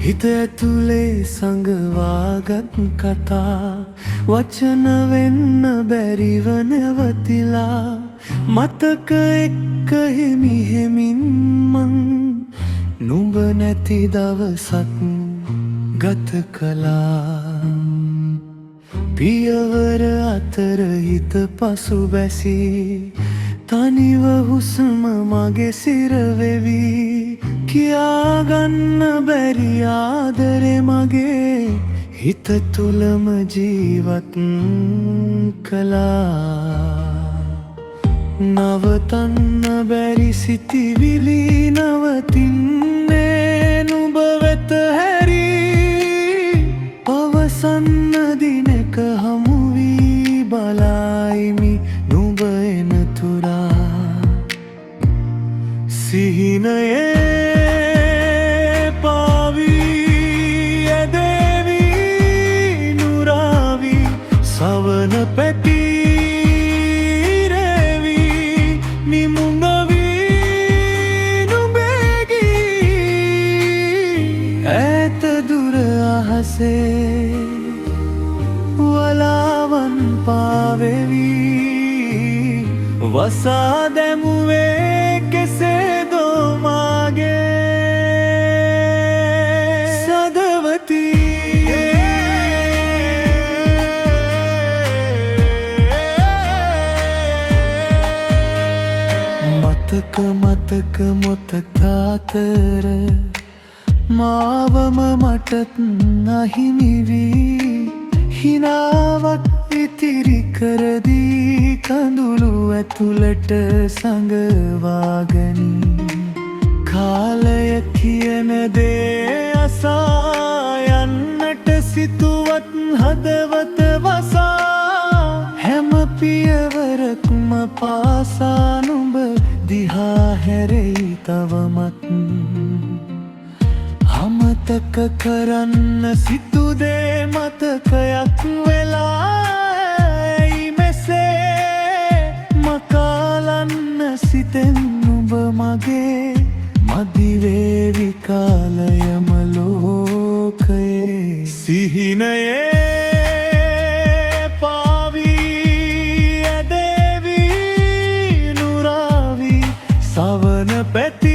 හිත ඇතුලේ සංගවාගත් කතා වචන වෙන්න බැරිව නැවතිලා මතක එක්ක හිමි හෙමින් මං නුඹ නැති දවසක් ගත කළා. පියවර අතර හිත පසු බැසී තනිව හුස්ම මගේ සිර වෙවි කියාගන්න බැරි ආදරේ මගේ හිත තුලම ජීවත් කළා. නවතන්න බැරි සිතිවිලි නවතින්නේ නුඹ වෙත හැරී පවසන්න දිනක හමු වී බලායිමි නුඹ එනතුරා. සිහිනයේ පාවී ඇදෙවී නුරාවි සවන පැතිරෙවි නිමුණවී නුඹෙගී ඈත දුර අහසේ වලාවන් පාවෙවි වසා දැමුවේ කෙසේදෝ මාගේ සදවතී. මතක මතක මොතක අතර මාවම මටත් අහිමි වී හිනාවක් ඉතිරි කරදී කඳුළු ඇතුළට සඟවාගනි. කාලය කියන දේ අසා යන්නට සිතුවත් හදවත වසා හැම පියවරක්ම පාසා නුඹ දිහා හැරෙයි තවමත්. අමතක කරන්න සිතුදේ මතකයක් වෙලා ඇයි මෙසේ මකාලන්න සිතෙන් නුඹ මගේ මදිවේවි කාලයම ලෝකයේ. සිහිනයේ පාවී ඇදෙවී නුරාවි සවන පැති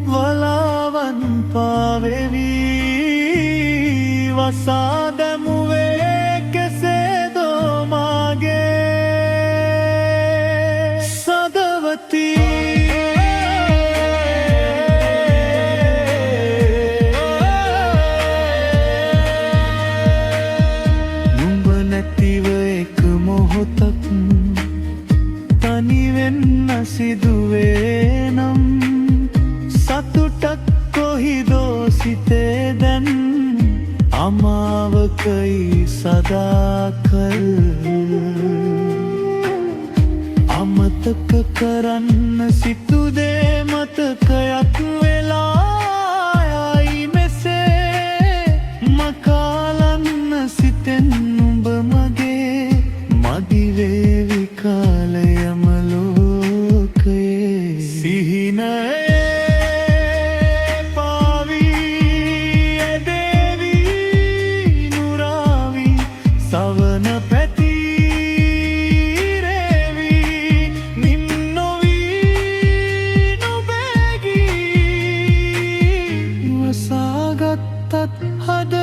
වලාවන් පාවෙවි වසා දැමුවේ කෙසේදෝ මාගේ සදවතී. නුඹ නැතිව එක මොහොතක් තනිවෙන්න සිදුවේ නම් සතුටක් කොහිදෝ සිතේ දැන් අමාවකයි සදාකල්. අමතක කරන්න සිතුදේ මතකයක් වෙලා යයි මෙසේ මකාලන්න සිතෙන් නුඹ මගේ මදිවේවි කාලයම ලෝකයේ. සිහිනයේ සවන පැතිරෙවි නිම් නොවී නුඹෙගී වසාගත්තත් හද